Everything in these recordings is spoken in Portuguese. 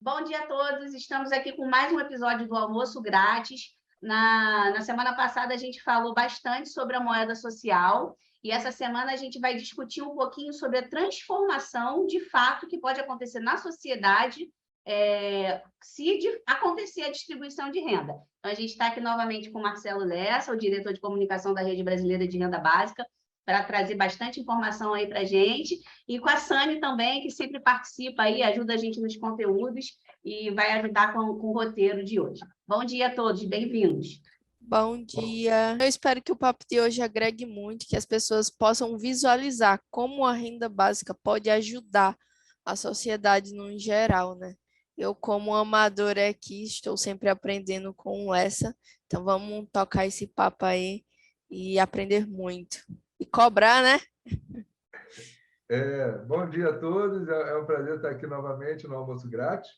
Bom dia a todos, estamos aqui com mais um episódio do Almoço Grátis. Na semana passada a gente falou bastante sobre a moeda social e essa semana a gente vai discutir um pouquinho sobre a transformação de fato que pode acontecer na sociedade acontecer a distribuição de renda. Então, a gente está aqui novamente com o Marcelo Lessa, o diretor de comunicação da Rede Brasileira de Renda Básica, para trazer bastante informação aí para a gente, e com a Sani também, que sempre participa aí, ajuda a gente nos conteúdos e vai ajudar com o roteiro de hoje. Bom dia a todos, bem-vindos. Bom dia. Eu espero que o papo de hoje agregue muito, que as pessoas possam visualizar como a renda básica pode ajudar a sociedade no geral, né? Eu, como amadora aqui, estou sempre aprendendo com essa. Então, vamos tocar esse papo aí e aprender muito. E cobrar, né? Bom dia a todos, é um prazer estar aqui novamente no Almoço Grátis.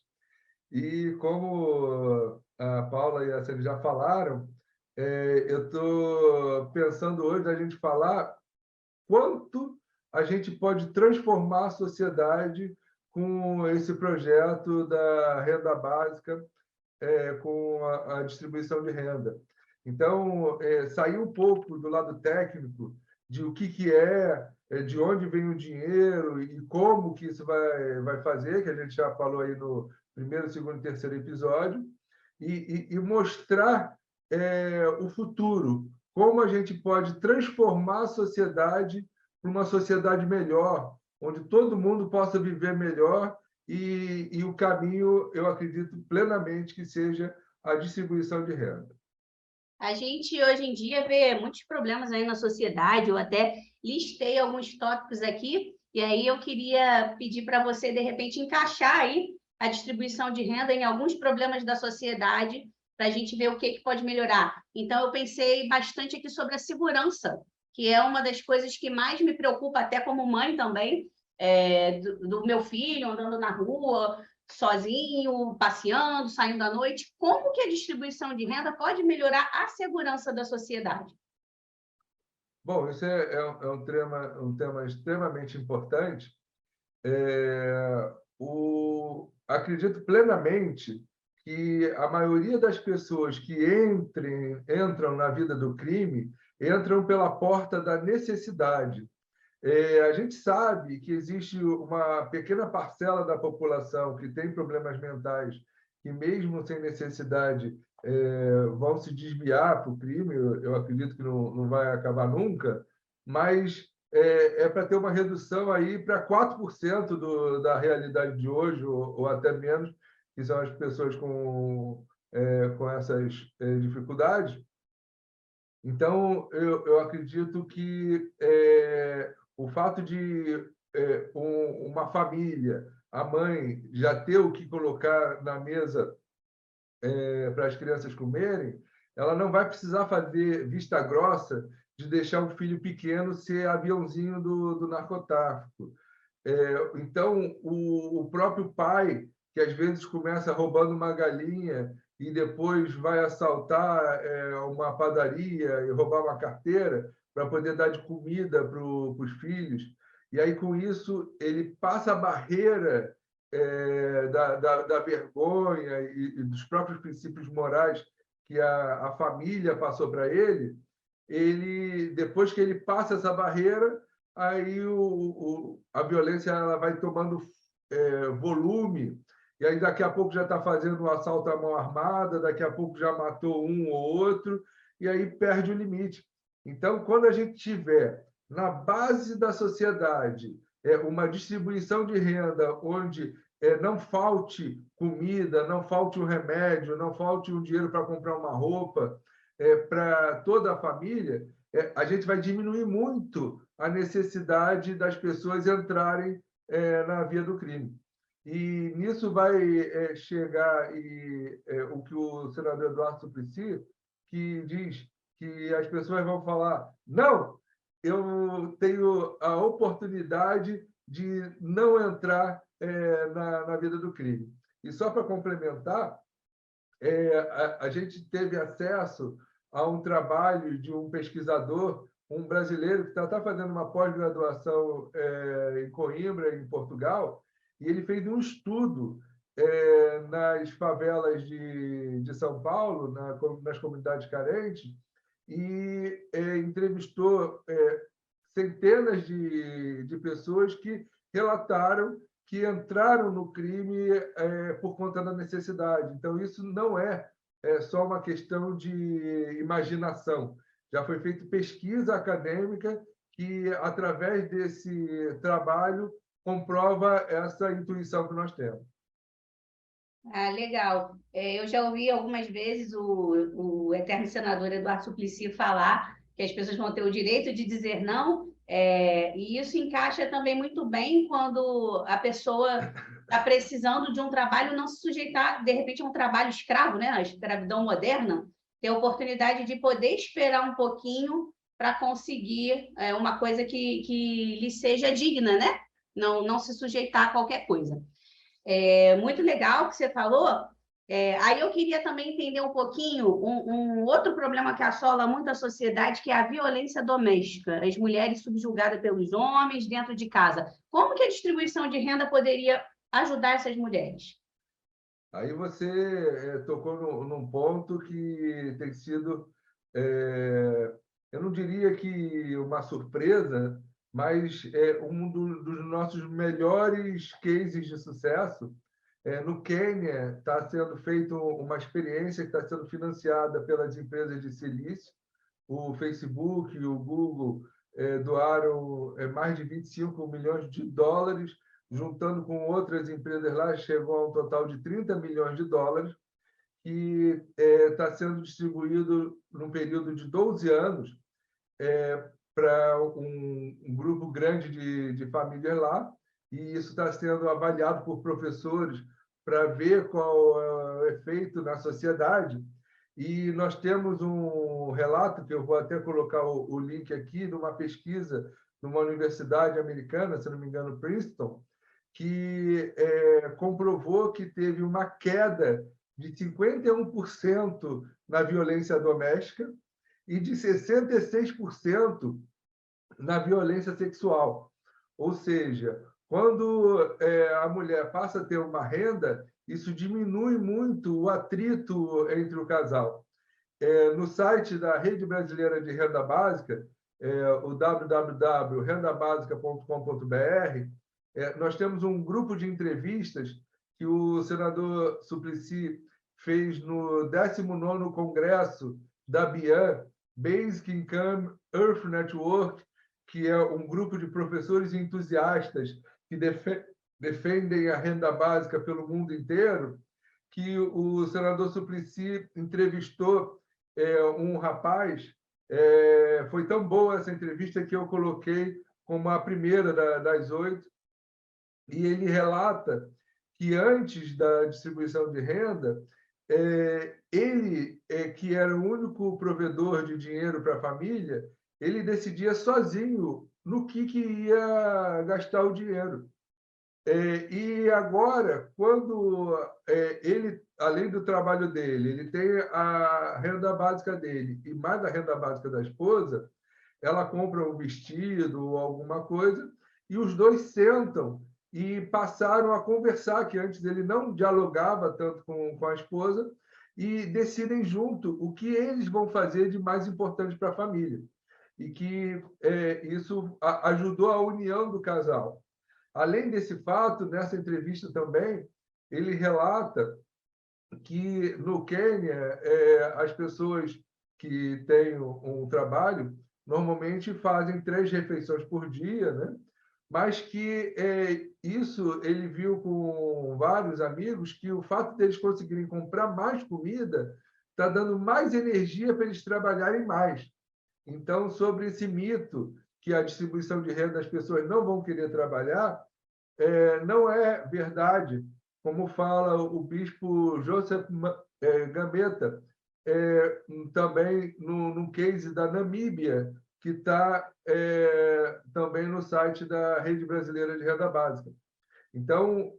E como a Paula e a Célia já falaram, eu estou pensando hoje a gente falar quanto a gente pode transformar a sociedade com esse projeto da renda básica, com a distribuição de renda. Então, sair um pouco do lado técnico de o que é, de onde vem o dinheiro e como que isso vai fazer, que a gente já falou aí no primeiro, segundo e terceiro episódio, e mostrar o futuro, como a gente pode transformar a sociedade para uma sociedade melhor, onde todo mundo possa viver melhor e o caminho, eu acredito plenamente que seja a distribuição de renda. A gente, hoje em dia, vê muitos problemas aí na sociedade, eu até listei alguns tópicos aqui, e aí eu queria pedir para você, de repente, encaixar aí a distribuição de renda em alguns problemas da sociedade, para a gente ver o que pode melhorar. Então, eu pensei bastante aqui sobre a segurança, que é uma das coisas que mais me preocupa, até como mãe também, do meu filho andando na rua, sozinho, passeando, saindo à noite. Como que a distribuição de renda pode melhorar a segurança da sociedade? Bom, isso um tema extremamente importante. Acredito plenamente que a maioria das pessoas que entram na vida do crime entram pela porta da necessidade. A gente sabe que existe uma pequena parcela da população que tem problemas mentais que, mesmo sem necessidade, vão se desviar para o crime. Eu acredito que não vai acabar nunca, mas é para ter uma redução aí para 4% da realidade de hoje, ou até menos, que são as pessoas com essas dificuldades. Então, eu acredito que o fato de uma família, a mãe, já ter o que colocar na mesa para as crianças comerem, ela não vai precisar fazer vista grossa de deixar o filho pequeno ser aviãozinho do narcotráfico. Então, o próprio pai, que às vezes começa roubando uma galinha e depois vai assaltar uma padaria e roubar uma carteira para poder dar de comida para os filhos. E aí, com isso, ele passa a barreira da vergonha e dos próprios princípios morais que a família passou para ele. Depois que ele passa essa barreira, aí a violência ela vai tomando volume, e aí daqui a pouco já está fazendo um assalto à mão armada, daqui a pouco já matou um ou outro, e aí perde o limite. Então, quando a gente tiver na base da sociedade uma distribuição de renda onde não falte comida, não falte um remédio, não falte um dinheiro para comprar uma roupa para toda a família, a gente vai diminuir muito a necessidade das pessoas entrarem na via do crime. E nisso vai chegar o que o senador Eduardo Suplicy, que diz que as pessoas vão falar: não, eu tenho a oportunidade de não entrar na vida do crime. E só para complementar, a gente teve acesso a um trabalho de um pesquisador, um brasileiro que está fazendo uma pós-graduação em Coimbra, em Portugal, e ele fez um estudo nas favelas de São Paulo, nas comunidades carentes, e entrevistou centenas de pessoas que relataram que entraram no crime por conta da necessidade. Então, isso não é só uma questão de imaginação. Já foi feita pesquisa acadêmica que, através desse trabalho, comprova essa intuição que nós temos. Ah, legal. Eu já ouvi algumas vezes o eterno senador Eduardo Suplicy falar que as pessoas vão ter o direito de dizer não, e isso encaixa também muito bem quando a pessoa está precisando de um trabalho, não se sujeitar, de repente, a um trabalho escravo, né? A escravidão moderna, ter a oportunidade de poder esperar um pouquinho para conseguir uma coisa que lhe seja digna, né? Não se sujeitar a qualquer coisa. Muito legal o que você falou. Aí eu queria também entender um pouquinho um outro problema que assola muito a sociedade, que é a violência doméstica, as mulheres subjugadas pelos homens dentro de casa. Como que a distribuição de renda poderia ajudar essas mulheres? Aí você tocou num ponto que tem sido, eu não diria que uma surpresa, mas é dos nossos melhores cases de sucesso. No Quênia, está sendo feita uma experiência que está sendo financiada pelas empresas de silício. O Facebook e o Google doaram mais de 25 milhões de dólares, juntando com outras empresas lá, chegou a um total de 30 milhões de dólares, que está sendo distribuído num período de 12 anos para um grupo grande de famílias lá, e isso está sendo avaliado por professores para ver qual é o efeito na sociedade. E nós temos um relato, que eu vou até colocar o link aqui, de uma pesquisa numa universidade americana, se não me engano, Princeton, que comprovou que teve uma queda de 51% na violência doméstica e de 66% na violência sexual. Ou seja, quando a mulher passa a ter uma renda, isso diminui muito o atrito entre o casal. No site da Rede Brasileira de Renda Básica, o www.rendabasica.com.br, nós temos um grupo de entrevistas que o senador Suplicy fez no 19º Congresso da BIAN, Basic Income Earth Network, que é um grupo de professores entusiastas que defendem a renda básica pelo mundo inteiro, que o senador Suplicy entrevistou um rapaz. Foi tão boa essa entrevista que eu coloquei como a primeira das 8, e ele relata que antes da distribuição de renda, ele, que era o único provedor de dinheiro para a família, ele decidia sozinho no que ia gastar o dinheiro. E agora, quando ele, além do trabalho dele, ele tem a renda básica dele e mais a renda básica da esposa, ela compra um vestido ou alguma coisa, e os dois sentam e passaram a conversar, que antes ele não dialogava tanto com a esposa, e decidem junto o que eles vão fazer de mais importante para a família. E que isso ajudou a união do casal. Além desse fato, nessa entrevista também, ele relata que no Quênia as pessoas que têm um trabalho normalmente fazem 3 refeições por dia, né? Mas que isso ele viu com vários amigos, que o fato deles conseguirem comprar mais comida está dando mais energia para eles trabalharem mais. Então, sobre esse mito que a distribuição de renda das pessoas não vão querer trabalhar, não é verdade, como fala o bispo Joseph Gambetta, também no case da Namíbia, que está também no site da Rede Brasileira de Renda Básica. Então,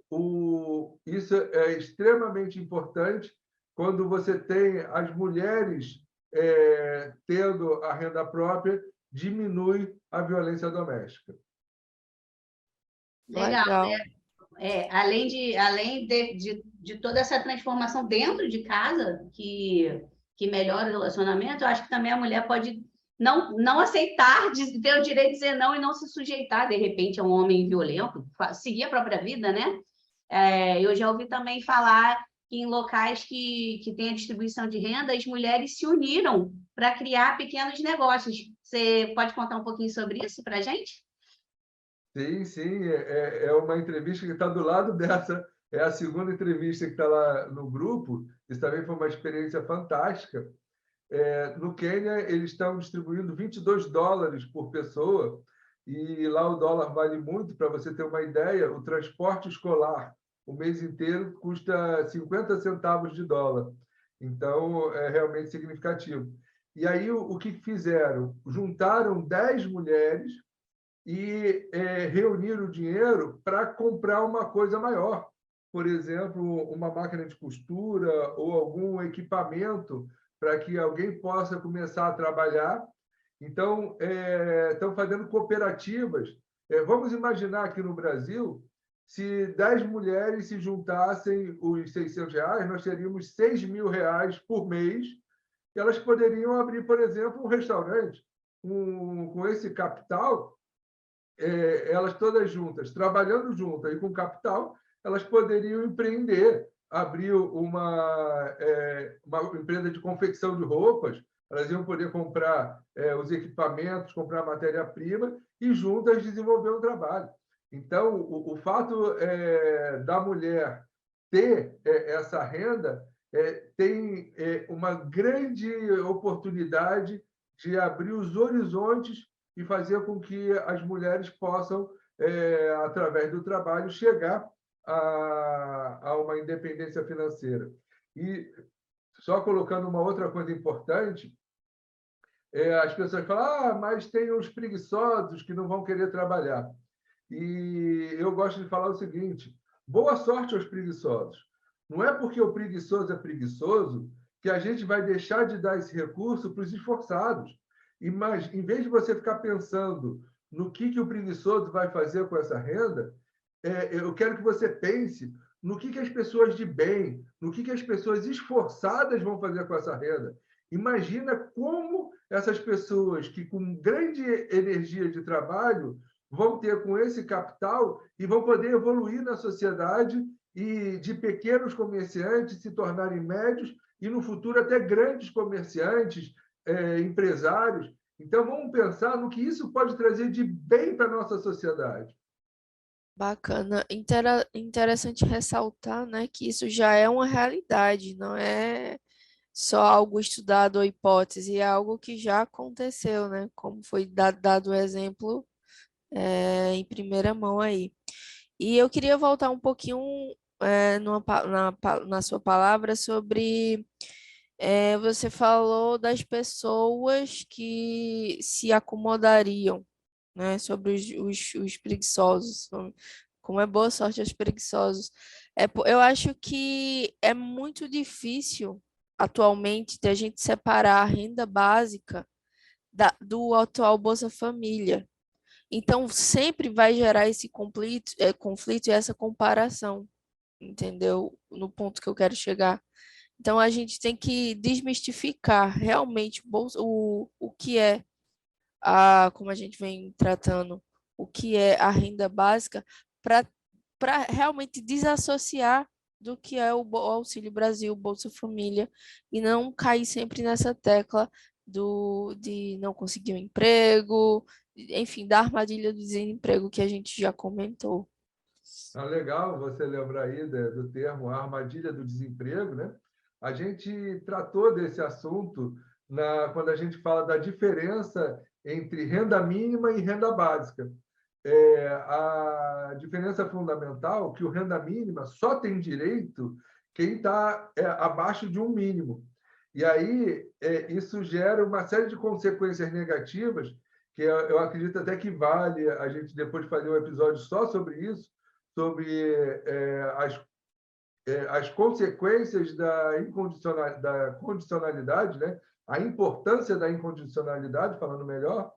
isso é extremamente importante quando você tem as mulheres tendo a renda própria, diminui a violência doméstica. Legal, né? Além de de toda essa transformação dentro de casa, que melhora o relacionamento, eu acho que também a mulher pode não aceitar, ter o direito de dizer não e não se sujeitar, de repente, a um homem violento, seguir a própria vida, né? Eu já ouvi também falar que em locais que tem a distribuição de renda, as mulheres se uniram para criar pequenos negócios. Você pode contar um pouquinho sobre isso para a gente? Sim, sim, é uma entrevista que está do lado dessa, é a segunda entrevista que está lá no grupo, isso também foi uma experiência fantástica. No Quênia, eles estão distribuindo $22 por pessoa, e lá o dólar vale muito. Para você ter uma ideia, o transporte escolar o mês inteiro custa 50 centavos de dólar. Então, é realmente significativo. E aí, o que fizeram? Juntaram 10 mulheres e reunir o dinheiro para comprar uma coisa maior. Por exemplo, uma máquina de costura ou algum equipamento para que alguém possa começar a trabalhar. Então, estão fazendo cooperativas. Vamos imaginar aqui no Brasil, se 10 mulheres se juntassem os R$ 600, nós teríamos R$ 6.000 por mês, e elas poderiam abrir, por exemplo, um restaurante. Com esse capital, elas todas juntas, trabalhando juntas e com capital, elas poderiam empreender, abrir uma empresa de confecção de roupas, elas iam poder comprar os equipamentos, comprar a matéria-prima e juntas desenvolver um trabalho. Então, o fato da mulher ter essa renda tem uma grande oportunidade de abrir os horizontes e fazer com que as mulheres possam, através do trabalho, chegar a uma independência financeira. E só colocando uma outra coisa importante, as pessoas falam, mas tem os preguiçosos que não vão querer trabalhar. E eu gosto de falar o seguinte: boa sorte aos preguiçosos. Não é porque o preguiçoso é preguiçoso que a gente vai deixar de dar esse recurso para os esforçados. Mas, em vez de você ficar pensando no que o preguiçoso vai fazer com essa renda, eu quero que você pense no que as pessoas de bem, no que as pessoas esforçadas vão fazer com essa renda. Imagina como essas pessoas que, com grande energia de trabalho, vão ter com esse capital e vão poder evoluir na sociedade e de pequenos comerciantes se tornarem médios e, no futuro, até grandes comerciantes, empresários. Então, vamos pensar no que isso pode trazer de bem para a nossa sociedade. Bacana. Interessante ressaltar, né, que isso já é uma realidade, não é só algo estudado ou hipótese, é algo que já aconteceu, né? Como foi dado o exemplo em primeira mão aí. E eu queria voltar um pouquinho na sua palavra sobre você falou das pessoas que se acomodariam, né? Sobre os preguiçosos. Como é boa sorte aos preguiçosos. Eu acho que é muito difícil atualmente de a gente separar a renda básica do atual Bolsa Família. Então, sempre vai gerar esse conflito e essa comparação, entendeu? No ponto que eu quero chegar. Então, a gente tem que desmistificar realmente o que é, como a gente vem tratando, o que é a renda básica, para realmente desassociar do que é o Auxílio Brasil, o Bolsa Família, e não cair sempre nessa tecla de não conseguir um emprego, enfim, da armadilha do desemprego que a gente já comentou. Legal você lembrar aí do termo armadilha do desemprego, né? A gente tratou desse assunto quando a gente fala da diferença entre renda mínima e renda básica. A diferença fundamental é que o renda mínima só tem direito quem está abaixo de um mínimo. E aí isso gera uma série de consequências negativas que eu acredito até que vale a gente depois fazer um episódio só sobre isso, sobre as consequências da condicionalidade, né? A importância da incondicionalidade, falando melhor.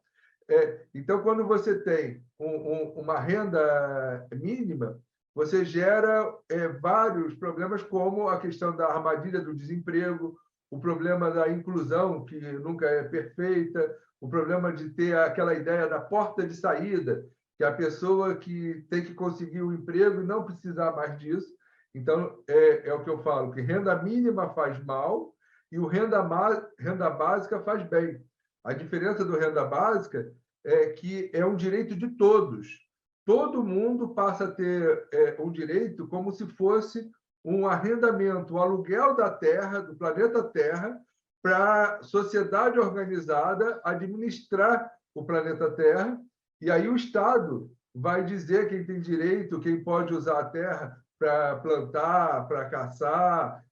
Então, quando você tem uma renda mínima, você gera vários problemas, como a questão da armadilha do desemprego, o problema da inclusão, que nunca é perfeita, o problema de ter aquela ideia da porta de saída, que é a pessoa que tem que conseguir o emprego e não precisar mais disso. Então, é o que eu falo, que renda mínima faz mal e o renda básica faz bem. A diferença do renda básica é que é um direito de todos. Todo mundo passa a ter um direito como se fosse um arrendamento, um aluguel da terra, do planeta Terra, para a sociedade organizada administrar o planeta Terra. E aí o Estado vai dizer quem tem direito, quem pode usar a terra para plantar, para caçar,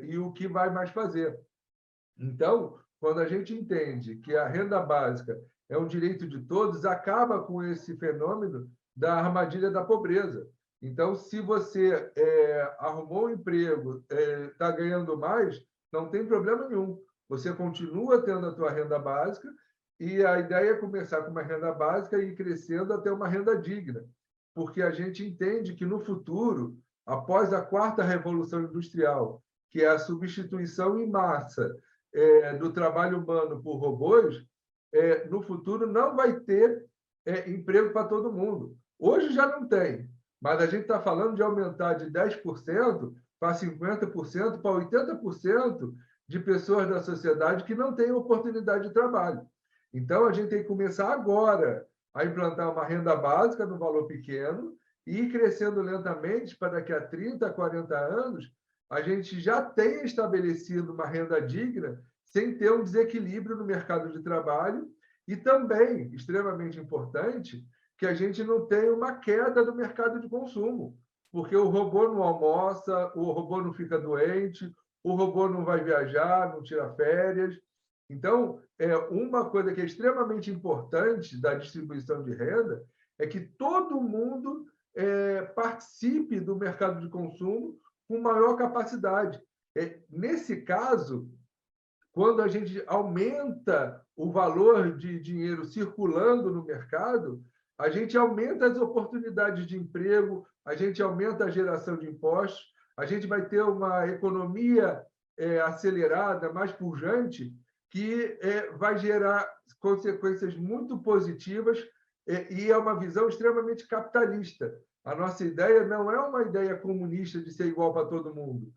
e o que vai mais fazer. Então, quando a gente entende que a renda básica é um direito de todos, acaba com esse fenômeno da armadilha da pobreza. Então, se você arrumou um emprego, está ganhando mais, não tem problema nenhum. Você continua tendo a tua renda básica e a ideia é começar com uma renda básica e ir crescendo até uma renda digna, porque a gente entende que no futuro, após a quarta revolução industrial, que é a substituição em massa do trabalho humano por robôs, no futuro não vai ter emprego para todo mundo. Hoje já não tem, mas a gente está falando de aumentar de 10% para 50%, para 80% de pessoas da sociedade que não têm oportunidade de trabalho. Então, a gente tem que começar agora a implantar uma renda básica no valor pequeno e ir crescendo lentamente para daqui a 30, 40 anos, a gente já tenha estabelecido uma renda digna sem ter um desequilíbrio no mercado de trabalho e também, extremamente importante, que a gente não tenha uma queda do mercado de consumo, porque o robô não almoça, o robô não fica doente, o robô não vai viajar, não tira férias. Então, uma coisa que é extremamente importante da distribuição de renda é que todo mundo participe do mercado de consumo com maior capacidade. Nesse caso, quando a gente aumenta o valor de dinheiro circulando no mercado, a gente aumenta as oportunidades de emprego, a gente aumenta a geração de impostos, a gente vai ter uma economia acelerada, mais pujante, que vai gerar consequências muito positivas e é uma visão extremamente capitalista. A nossa ideia não é uma ideia comunista de ser igual para todo mundo.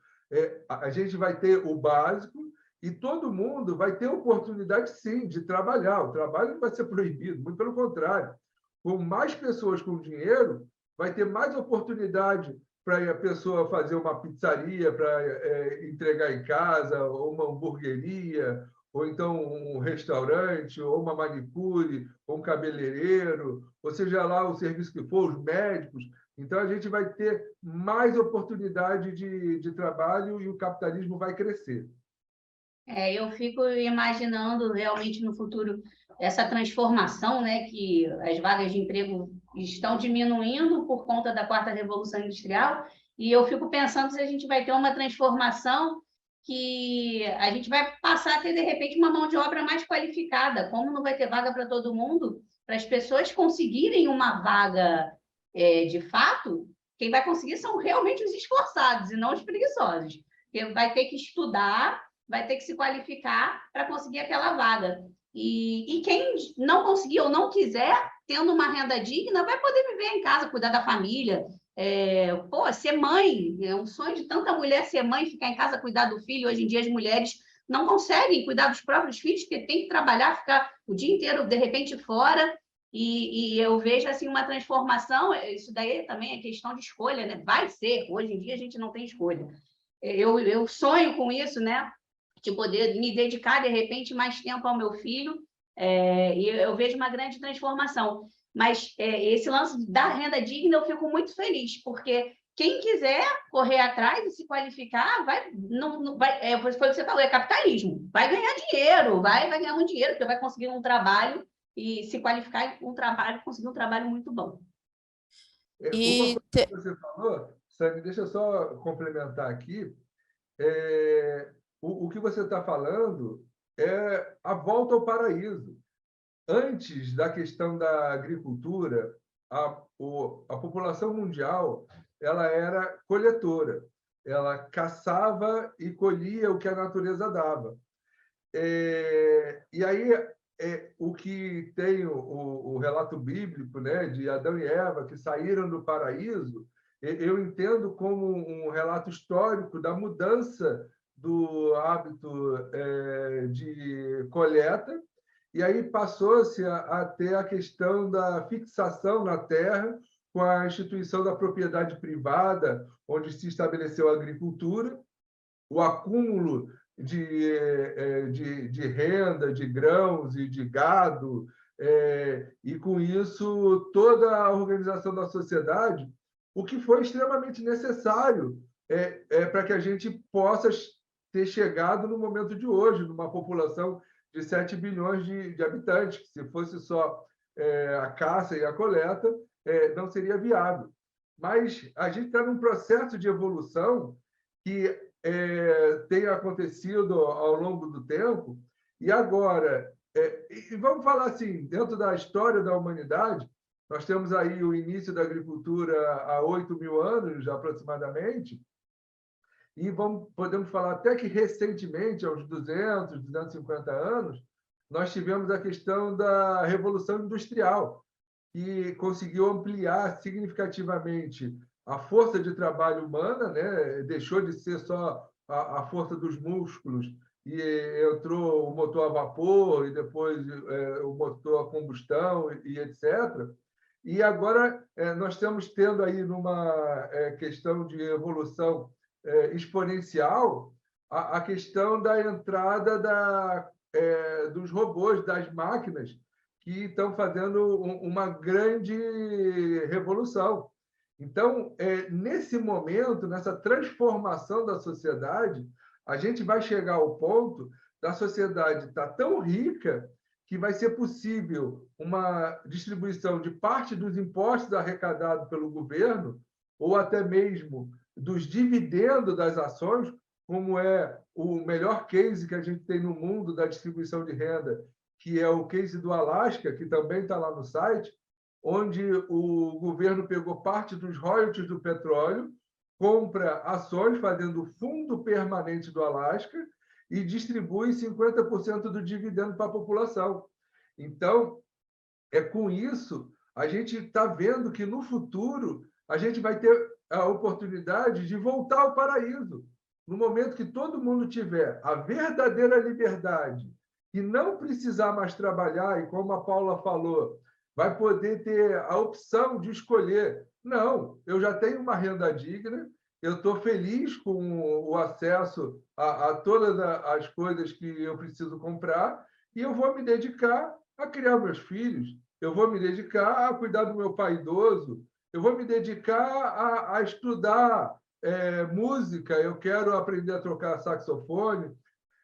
A gente vai ter o básico e todo mundo vai ter oportunidade, sim, de trabalhar. O trabalho não vai ser proibido, muito pelo contrário. Com mais pessoas com dinheiro, vai ter mais oportunidade para a pessoa fazer uma pizzaria, para entregar em casa, ou uma hamburgueria, ou então um restaurante, ou uma manicure, ou um cabeleireiro, ou seja lá o serviço que for, os médicos. Então, a gente vai ter mais oportunidade de trabalho e o capitalismo vai crescer. Eu fico imaginando realmente no futuro essa transformação, né, que as vagas de emprego estão diminuindo por conta da quarta revolução industrial, e eu fico pensando se a gente vai ter uma transformação que a gente vai passar a ter, de repente, uma mão de obra mais qualificada. Como não vai ter vaga para todo mundo, para as pessoas conseguirem uma vaga de fato, quem vai conseguir são realmente os esforçados e não os preguiçosos. Porque vai ter que estudar, vai ter que se qualificar para conseguir aquela vaga. E quem não conseguir ou não quiser, tendo uma renda digna, vai poder viver em casa, cuidar da família. Ser mãe, é um sonho de tanta mulher ser mãe, ficar em casa, cuidar do filho. Hoje em dia as mulheres não conseguem cuidar dos próprios filhos, porque tem que trabalhar, ficar o dia inteiro, de repente, fora. E eu vejo assim uma transformação, isso daí também é questão de escolha, né? Vai ser, hoje em dia a gente não tem escolha. Eu sonho com isso, né? De poder me dedicar, de repente, mais tempo ao meu filho, e eu vejo uma grande transformação. Mas esse lance da renda digna eu fico muito feliz, porque quem quiser correr atrás e se qualificar, foi o que você falou, é capitalismo. Vai ganhar dinheiro, vai ganhar muito dinheiro, porque vai conseguir um trabalho e se qualificar em um trabalho, conseguir um trabalho muito bom. Uma coisa que você falou, Sani, deixa eu só complementar aqui. O que você está falando é a volta ao paraíso. Antes da questão da agricultura, a população mundial ela era coletora, ela caçava e colhia o que a natureza dava. E aí, o que tem o relato bíblico, né, de Adão e Eva que saíram do paraíso, eu entendo como um relato histórico da mudança do hábito de coleta, e aí passou-se a ter a questão da fixação na terra com a instituição da propriedade privada, onde se estabeleceu a agricultura, o acúmulo de renda, de grãos e de gado, e, com isso, toda a organização da sociedade, o que foi extremamente necessário para que a gente possa ter chegado no momento de hoje, numa população de 7 bilhões de habitantes, que se fosse só a caça e a coleta, não seria viável. Mas a gente está num processo de evolução que tem acontecido ao longo do tempo, e agora, e vamos falar assim, dentro da história da humanidade, nós temos aí o início da agricultura há 8.000 anos, aproximadamente, e podemos falar até que recentemente, aos 200, 250 anos, nós tivemos a questão da Revolução Industrial, que conseguiu ampliar significativamente a força de trabalho humana, né? Deixou de ser só a força dos músculos e entrou o motor a vapor e depois o motor a combustão e etc. E agora nós estamos tendo aí numa questão de evolução exponencial a questão da entrada dos robôs, das máquinas, que estão fazendo uma grande revolução. Então, nesse momento, nessa transformação da sociedade, a gente vai chegar ao ponto da sociedade estar tão rica que vai ser possível uma distribuição de parte dos impostos arrecadados pelo governo, ou até mesmo dos dividendos das ações, como é o melhor case que a gente tem no mundo da distribuição de renda, que é o case do Alasca, que também está lá no site, onde o governo pegou parte dos royalties do petróleo, compra ações, fazendo o fundo permanente do Alasca, e distribui 50% do dividendo para a população. Então, com isso, a gente está vendo que, no futuro, a gente vai ter a oportunidade de voltar ao paraíso. No momento que todo mundo tiver a verdadeira liberdade e não precisar mais trabalhar, e como a Paula falou, vai poder ter a opção de escolher. Não, eu já tenho uma renda digna, eu estou feliz com o acesso a todas as coisas que eu preciso comprar, e eu vou me dedicar a criar meus filhos, eu vou me dedicar a cuidar do meu pai idoso, eu vou me dedicar a estudar música, eu quero aprender a tocar saxofone,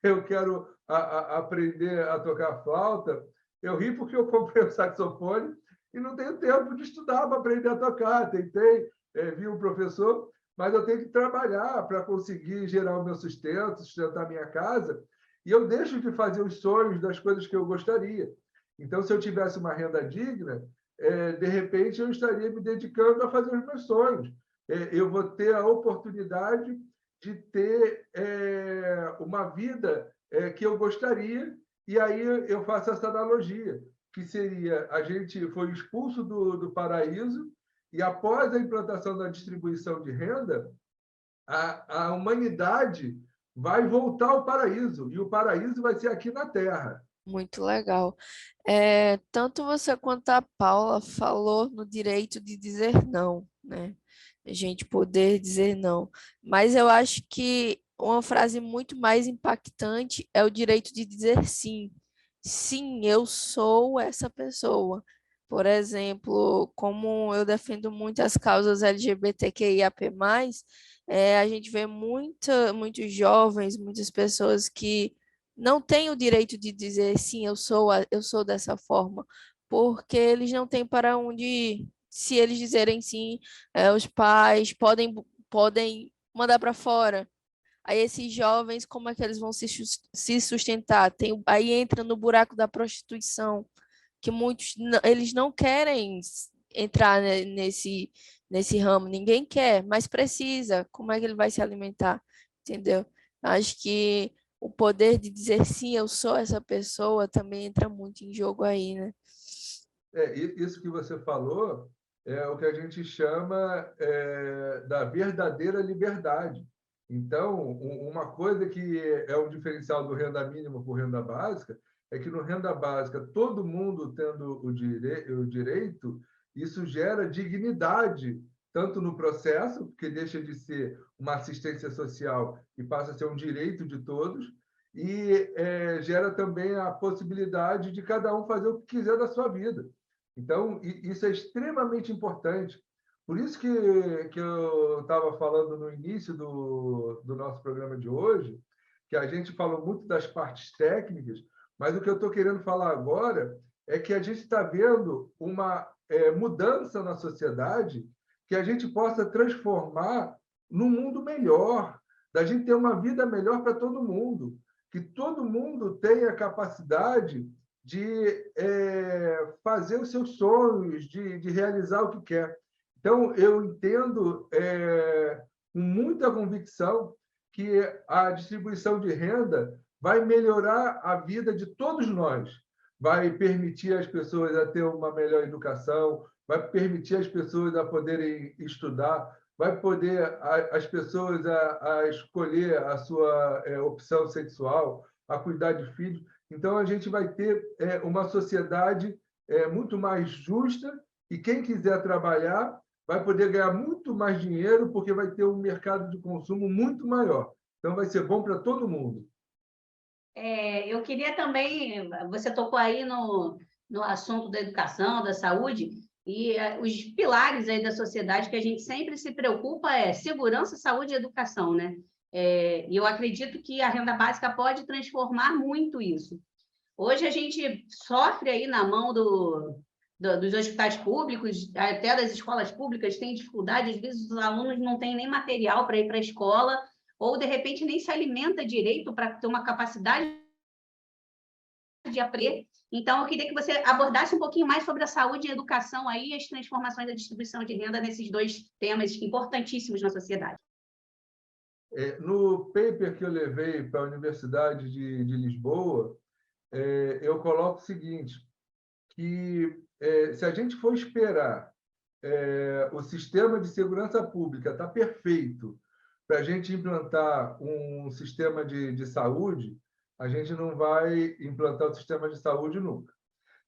eu quero aprender a tocar flauta. Eu ri porque eu comprei o saxofone e não tenho tempo de estudar para aprender a tocar. Tentei, vi um professor, mas eu tenho que trabalhar para conseguir gerar o meu sustento, sustentar a minha casa, e eu deixo de fazer os sonhos das coisas que eu gostaria. Então, se eu tivesse uma renda digna, de repente eu estaria me dedicando a fazer os meus sonhos. Eu vou ter a oportunidade de ter uma vida que eu gostaria, e aí eu faço essa analogia, que seria: a gente foi expulso do paraíso, e após a implantação da distribuição de renda, a humanidade vai voltar ao paraíso, e o paraíso vai ser aqui na Terra. Muito legal. Tanto você quanto a Paula falou no direito de dizer não, né? A gente poder dizer não. Mas eu acho que uma frase muito mais impactante é o direito de dizer sim. Sim, eu sou essa pessoa. Por exemplo, como eu defendo muito as causas LGBTQIAP+, a gente vê muitos jovens, muitas pessoas que não têm o direito de dizer sim, eu sou dessa forma, porque eles não têm para onde ir. Se eles dizerem sim, os pais podem mandar para fora. Aí esses jovens, como é que eles vão se sustentar? Aí entra no buraco da prostituição, que muitos eles não querem entrar nesse ramo. Ninguém quer, mas precisa. Como é que ele vai se alimentar? Entendeu? Acho que o poder de dizer sim, eu sou essa pessoa, também entra muito em jogo aí, né? Isso que você falou é o que a gente chama da verdadeira liberdade. Então, uma coisa que é um diferencial do renda mínima para o renda básica é que no renda básica, todo mundo tendo o direito, isso gera dignidade, tanto no processo, porque deixa de ser uma assistência social e passa a ser um direito de todos, e gera também a possibilidade de cada um fazer o que quiser da sua vida. Então, isso é extremamente importante. Por isso que eu estava falando no início do nosso programa de hoje, que a gente falou muito das partes técnicas, mas o que eu estou querendo falar agora é que a gente está vendo uma mudança na sociedade que a gente possa transformar num mundo melhor, da gente ter uma vida melhor para todo mundo, que todo mundo tenha capacidade de fazer os seus sonhos, de realizar o que quer. Então, eu entendo com muita convicção que a distribuição de renda vai melhorar a vida de todos nós, vai permitir às pessoas a ter uma melhor educação, vai permitir às pessoas a poderem estudar, vai poder as pessoas a escolher a sua opção sexual, a cuidar de filhos. Então, a gente vai ter uma sociedade muito mais justa e quem quiser trabalhar vai poder ganhar muito mais dinheiro porque vai ter um mercado de consumo muito maior. Então, vai ser bom para todo mundo. Eu queria também, você tocou aí no assunto da educação, da saúde, e os pilares aí da sociedade que a gente sempre se preocupa é segurança, saúde e educação, né? E eu acredito que a renda básica pode transformar muito isso. Hoje a gente sofre aí na mão dos hospitais públicos, até das escolas públicas, tem dificuldade, às vezes os alunos não têm nem material para ir para a escola, ou de repente nem se alimenta direito para ter uma capacidade de aprender. Então, eu queria que você abordasse um pouquinho mais sobre a saúde e a educação aí, e as transformações da distribuição de renda nesses dois temas importantíssimos na sociedade. No paper que eu levei para a Universidade de Lisboa, eu coloco o seguinte, que se a gente for esperar o sistema de segurança pública está perfeito para a gente implantar um sistema de saúde, a gente não vai implantar o sistema de saúde nunca.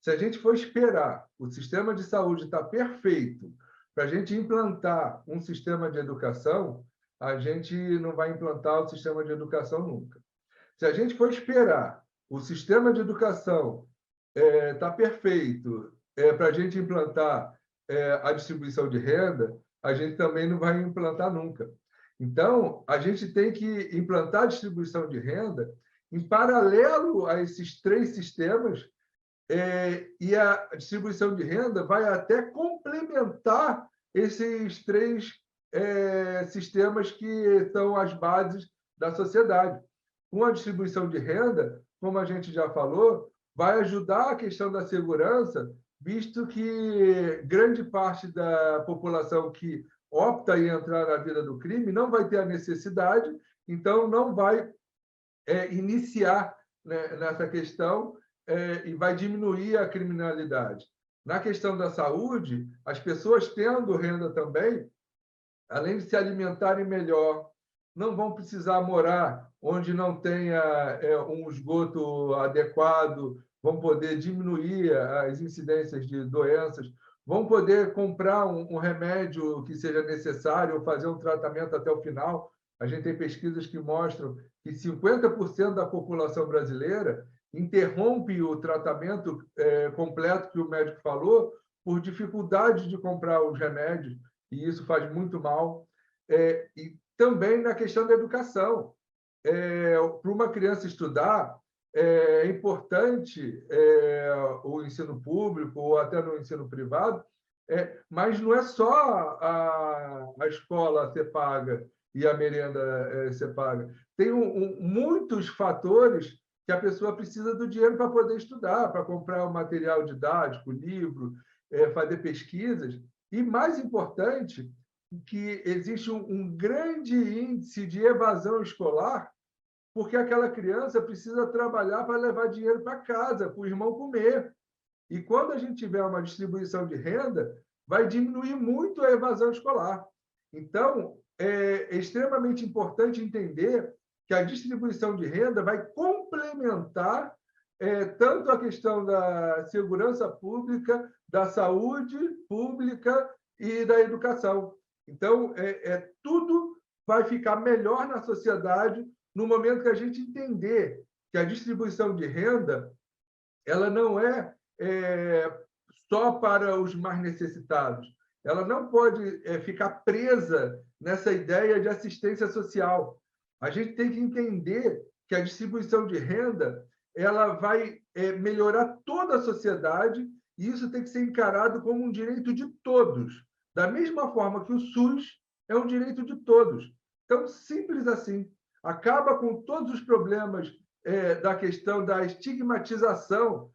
Se a gente for esperar o sistema de saúde estar perfeito para a gente implantar um sistema de educação, a gente não vai implantar o sistema de educação nunca. Se a gente for esperar o sistema de educação estar perfeito para a gente implantar a distribuição de renda, a gente também não vai implantar nunca. Então, a gente tem que implantar a distribuição de renda em paralelo a esses três sistemas, e a distribuição de renda vai até complementar esses três sistemas que são as bases da sociedade. Com a distribuição de renda, como a gente já falou, vai ajudar a questão da segurança, visto que grande parte da população que opta em entrar na vida do crime não vai ter a necessidade, então não vai iniciar, né, nessa questão e vai diminuir a criminalidade. Na questão da saúde, as pessoas tendo renda também, além de se alimentarem melhor, não vão precisar morar onde não tenha um esgoto adequado, vão poder diminuir as incidências de doenças, vão poder comprar um remédio que seja necessário ou fazer um tratamento até o final. A gente tem pesquisas que mostram que 50% da população brasileira interrompe o tratamento completo que o médico falou por dificuldade de comprar os remédios, e isso faz muito mal. E também na questão da educação. Para uma criança estudar, é importante o ensino público ou até no ensino privado, mas não é só a escola ser paga e a merenda ser paga. Tem muitos fatores que a pessoa precisa do dinheiro para poder estudar, para comprar o material didático, livro, fazer pesquisas, e, mais importante, que existe um grande índice de evasão escolar, porque aquela criança precisa trabalhar para levar dinheiro para casa, para o irmão comer. E quando a gente tiver uma distribuição de renda, vai diminuir muito a evasão escolar. Então, é extremamente importante entender que a distribuição de renda vai complementar tanto a questão da segurança pública, da saúde pública e da educação. Então, tudo vai ficar melhor na sociedade no momento que a gente entender que a distribuição de renda ela não é só para os mais necessitados. Ela não pode ficar presa nessa ideia de assistência social. A gente tem que entender que a distribuição de renda ela vai melhorar toda a sociedade e isso tem que ser encarado como um direito de todos, da mesma forma que o SUS é um direito de todos. Então, simples assim. Acaba com todos os problemas da questão da estigmatização.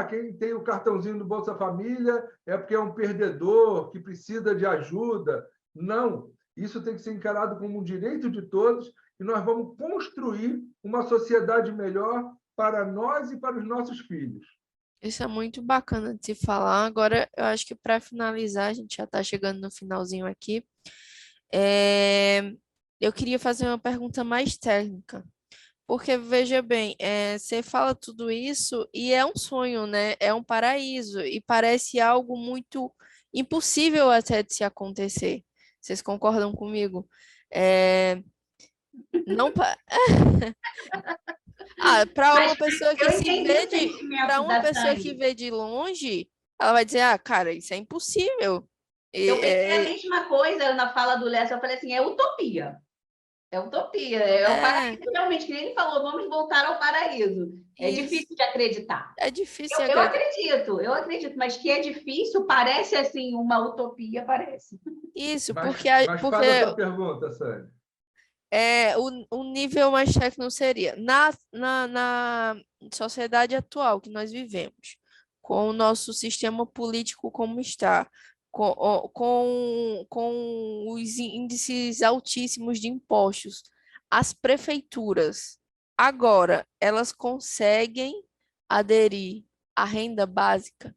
Quem tem o cartãozinho do Bolsa Família é porque é um perdedor, que precisa de ajuda. Não. Isso tem que ser encarado como um direito de todos e nós vamos construir uma sociedade melhor para nós e para os nossos filhos. Isso é muito bacana de se falar. Agora, eu acho que para finalizar, a gente já está chegando no finalzinho aqui. Eu queria fazer uma pergunta mais técnica. Porque, veja bem, você fala tudo isso e é um sonho, né? É um paraíso e parece algo muito impossível até de se acontecer. Vocês concordam comigo? Não para uma pessoa que eu se entendi vê o sentimento para uma da pessoa que Tânia. vê de longe, ela vai dizer, cara, isso é impossível. Eu pensei a mesma coisa na fala do Léo, eu falei assim, é utopia. É utopia, é o paraíso realmente, que nem ele falou, vamos voltar ao paraíso. É Isso. difícil de acreditar. É difícil Eu acredito, mas que é difícil, parece assim, uma utopia, parece. Isso, Mas porque faz a tua pergunta, Sânia. o nível mais técnico seria na sociedade atual que nós vivemos, com o nosso sistema político como está, com os índices altíssimos de impostos, as prefeituras, agora, elas conseguem aderir à renda básica?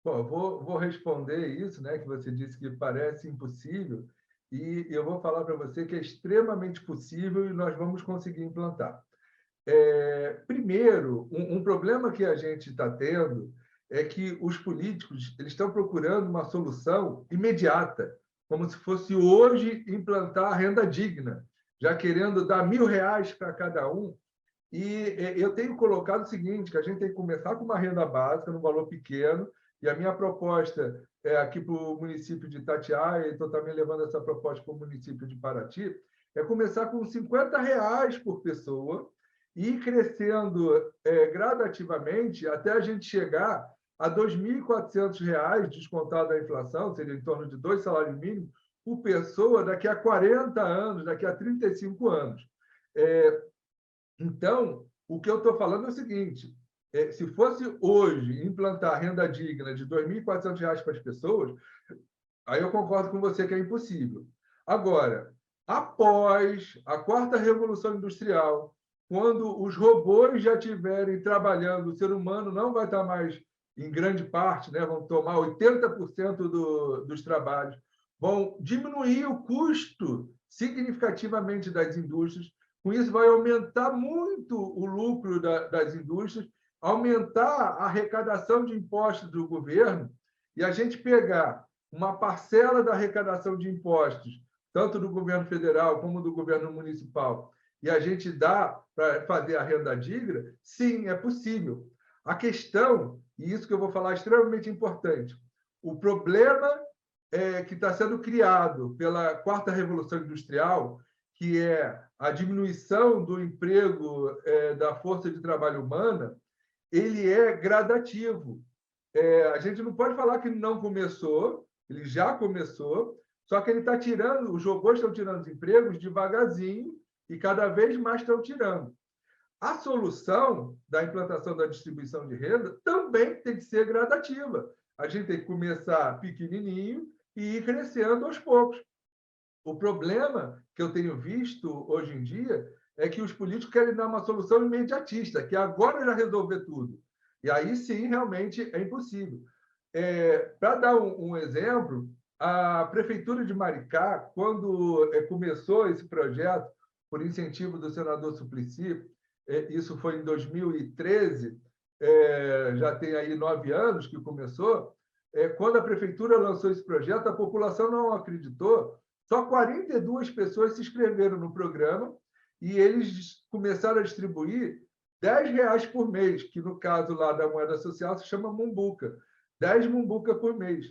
Bom, eu vou responder isso, né, que você disse que parece impossível, e eu vou falar para você que é extremamente possível e nós vamos conseguir implantar. Primeiro, um problema que a gente está tendo é que os políticos eles estão procurando uma solução imediata, como se fosse hoje implantar a renda digna, já querendo dar R$ 1.000 para cada um. E eu tenho colocado o seguinte, que a gente tem que começar com uma renda básica, num valor pequeno, e a minha proposta aqui para o município de Itatiaia, e estou também levando essa proposta para o município de Paraty, é começar com R$ 50 por pessoa e ir crescendo gradativamente até a gente chegar a R$ 2.400, descontado a inflação, seria em torno de 2 salários mínimos, por pessoa daqui a 40 anos, daqui a 35 anos. Então, o que eu estou falando é o seguinte, se fosse hoje implantar renda digna de R$ 2.400 para as pessoas, aí eu concordo com você que é impossível. Agora, após a quarta revolução industrial, quando os robôs já estiverem trabalhando, o ser humano não vai estar mais, em grande parte, né, vão tomar 80% dos trabalhos, vão diminuir o custo significativamente das indústrias, com isso vai aumentar muito o lucro das indústrias, aumentar a arrecadação de impostos do governo, e a gente pegar uma parcela da arrecadação de impostos, tanto do governo federal como do governo municipal, e a gente dá para fazer a renda digna, sim, é possível. A questão, e isso que eu vou falar é extremamente importante, o problema que está sendo criado pela quarta revolução industrial, que é a diminuição do emprego da força de trabalho humana, ele é gradativo. A gente não pode falar que não começou, ele já começou, só que ele está tirando, os robôs estão tirando os empregos devagarzinho e cada vez mais estão tirando. A solução da implantação da distribuição de renda também tem que ser gradativa. A gente tem que começar pequenininho e ir crescendo aos poucos. O problema que eu tenho visto hoje em dia é que os políticos querem dar uma solução imediatista, que agora já resolver tudo. E aí sim, realmente, é impossível. Para dar um exemplo, a Prefeitura de Maricá, quando começou esse projeto, por incentivo do senador Suplicy, isso foi em 2013, já tem aí 9 anos que começou, quando a Prefeitura lançou esse projeto, a população não acreditou, só 42 pessoas se inscreveram no programa e eles começaram a distribuir R$ 10 por mês, que no caso lá da moeda social se chama mumbuca, 10 mumbuca por mês.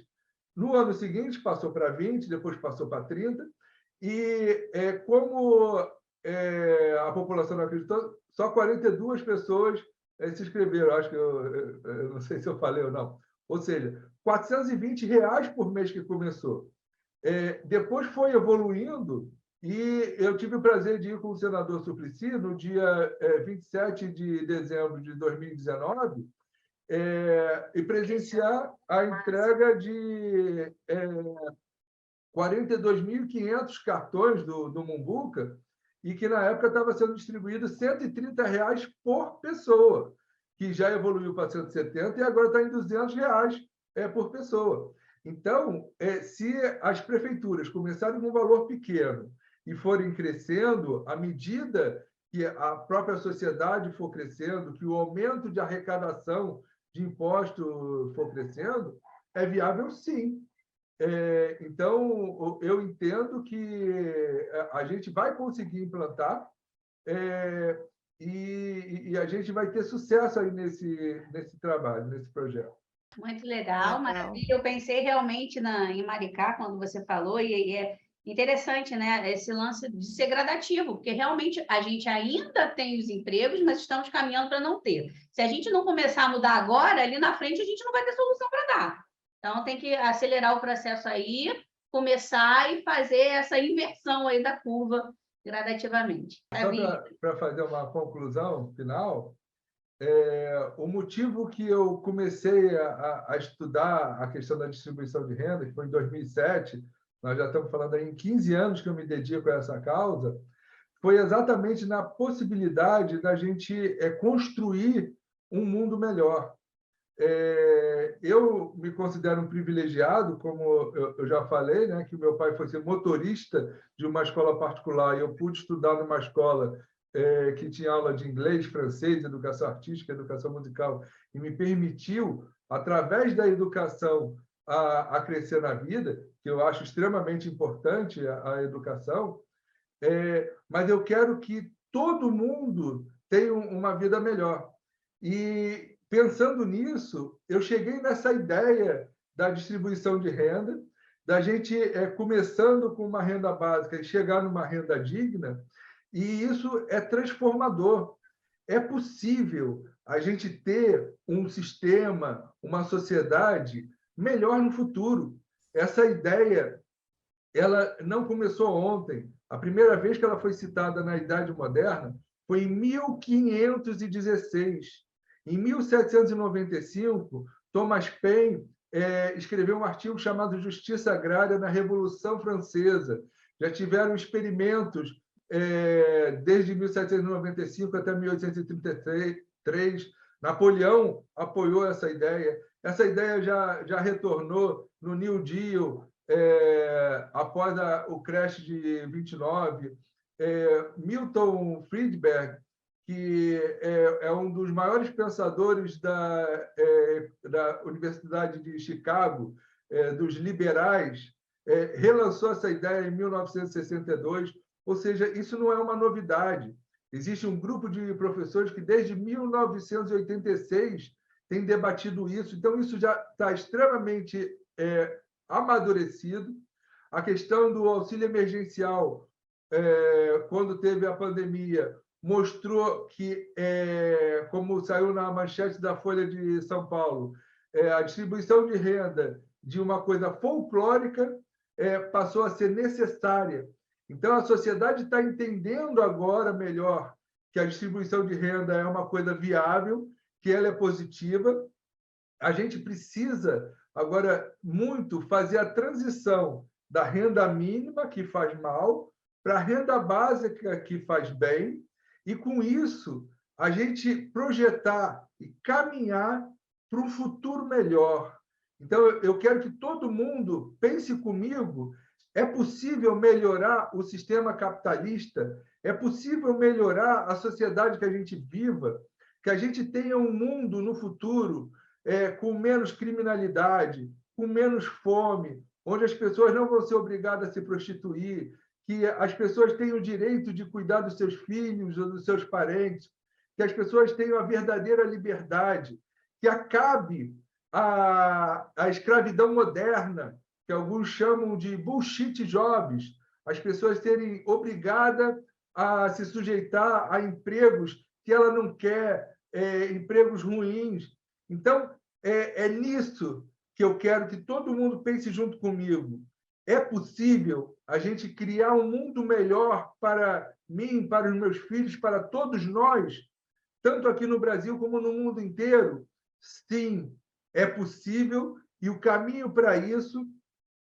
No ano seguinte passou para 20, depois passou para 30, e como a população não acreditou, só 42 pessoas se inscreveram. Acho que eu não sei se eu falei ou não. Ou seja, R$ 420 por mês que começou. Depois foi evoluindo e eu tive o prazer de ir com o senador Suplicy no dia 27 de dezembro de 2019 e presenciar a entrega de 42.500 cartões do Mumbuca e que, na época, estava sendo distribuído R$ 130 por pessoa, que já evoluiu para 170 e agora está em R$ 200 por pessoa. Então, se as prefeituras começarem com um valor pequeno e forem crescendo, à medida que a própria sociedade for crescendo, que o aumento de arrecadação de imposto for crescendo, é viável, sim. Então, eu entendo que a gente vai conseguir implantar e a gente vai ter sucesso aí nesse trabalho, nesse projeto. Muito legal, maravilha. Eu pensei realmente em Maricá, quando você falou, e é interessante, né? Esse lance de ser gradativo, porque realmente a gente ainda tem os empregos, mas estamos caminhando para não ter. Se a gente não começar a mudar agora, ali na frente a gente não vai ter solução para dar. Então, tem que acelerar o processo aí, começar e fazer essa inversão aí da curva gradativamente. Só para fazer uma conclusão final, o motivo que eu comecei a estudar a questão da distribuição de renda, que foi em 2007, nós já estamos falando aí em 15 anos que eu me dedico a essa causa, foi exatamente na possibilidade da gente construir um mundo melhor. Eu me considero um privilegiado, como eu já falei, né, que o meu pai foi ser motorista de uma escola particular e eu pude estudar numa escola que tinha aula de inglês, francês, educação artística, educação musical, e me permitiu, através da educação, a crescer na vida, que eu acho extremamente importante a educação, mas eu quero que todo mundo tenha uma vida melhor. E, pensando nisso, eu cheguei nessa ideia da distribuição de renda, da gente começando com uma renda básica e chegar numa renda digna, e isso é transformador. É possível a gente ter um sistema, uma sociedade melhor no futuro. Essa ideia ela não começou ontem. A primeira vez que ela foi citada na Idade Moderna foi em 1516. Em 1795, Thomas Paine escreveu um artigo chamado Justiça Agrária na Revolução Francesa. Já tiveram experimentos desde 1795 até 1833. Napoleão apoiou essa ideia. Essa ideia já retornou no New Deal, após o crash de 29. Milton Friedberg, que é um dos maiores pensadores da Universidade de Chicago, dos liberais, relançou essa ideia em 1962, ou seja, isso não é uma novidade. Existe um grupo de professores que, desde 1986, tem debatido isso, então isso já está extremamente amadurecido. A questão do auxílio emergencial, quando teve a pandemia, mostrou que, como saiu na manchete da Folha de São Paulo, a distribuição de renda de uma coisa folclórica passou a ser necessária. Então, a sociedade está entendendo agora melhor que a distribuição de renda é uma coisa viável, que ela é positiva. A gente precisa agora muito fazer a transição da renda mínima, que faz mal, para a renda básica, que faz bem, e com isso a gente projetar e caminhar para um futuro melhor. Então, eu quero que todo mundo pense comigo, é possível melhorar o sistema capitalista, é possível melhorar a sociedade que a gente viva, que a gente tenha um mundo no futuro com menos criminalidade, com menos fome, onde as pessoas não vão ser obrigadas a se prostituir, que as pessoas tenham o direito de cuidar dos seus filhos ou dos seus parentes, que as pessoas tenham a verdadeira liberdade, que acabe a escravidão moderna, que alguns chamam de bullshit jobs, as pessoas serem obrigadas a se sujeitar a empregos que ela não quer, empregos ruins. Então, é nisso que eu quero que todo mundo pense junto comigo. É possível a gente criar um mundo melhor para mim, para os meus filhos, para todos nós, tanto aqui no Brasil como no mundo inteiro? Sim, é possível, e o caminho para isso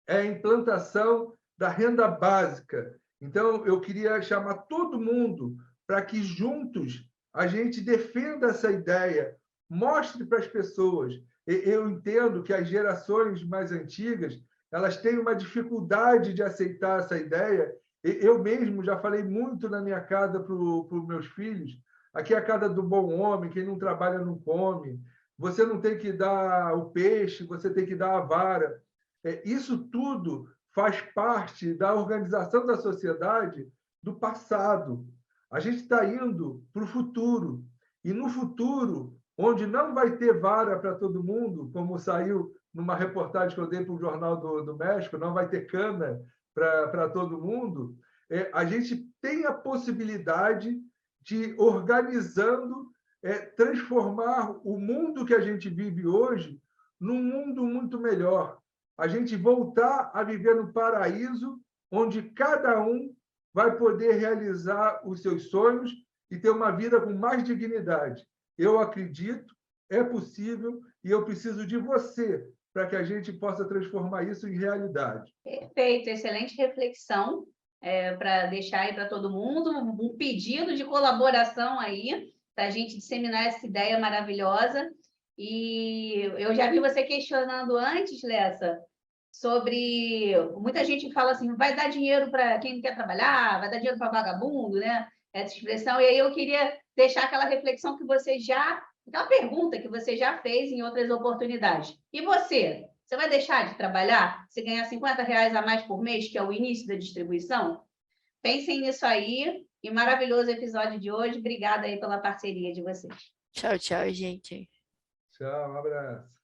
é a implantação da renda básica. Então, eu queria chamar todo mundo para que juntos a gente defenda essa ideia, mostre para as pessoas. Eu entendo que as gerações mais antigas elas têm uma dificuldade de aceitar essa ideia. Eu mesmo já falei muito na minha casa para os meus filhos, aqui é a casa do bom homem, quem não trabalha não come, você não tem que dar o peixe, você tem que dar a vara. Isso tudo faz parte da organização da sociedade do passado. A gente está indo para o futuro. E no futuro, onde não vai ter vara para todo mundo, como saiu numa reportagem que eu dei para o Jornal do México, não vai ter cana para todo mundo, a gente tem a possibilidade de, organizando, transformar o mundo que a gente vive hoje num mundo muito melhor. A gente voltar a viver no paraíso, onde cada um vai poder realizar os seus sonhos e ter uma vida com mais dignidade. Eu acredito, é possível, e eu preciso de você para que a gente possa transformar isso em realidade. Perfeito, excelente reflexão para deixar aí para todo mundo, um pedido de colaboração aí, para a gente disseminar essa ideia maravilhosa. E eu já vi você questionando antes, Lessa, sobre... Muita gente fala assim, vai dar dinheiro para quem não quer trabalhar, vai dar dinheiro para vagabundo, né? Essa expressão. E aí eu queria deixar aquela reflexão que você já... Aquela pergunta que você já fez em outras oportunidades. E você? Você vai deixar de trabalhar se ganhar R$50 a mais por mês, que é o início da distribuição? Pensem nisso aí. E maravilhoso episódio de hoje. Obrigada aí pela parceria de vocês. Tchau, tchau, gente. Tchau, um abraço.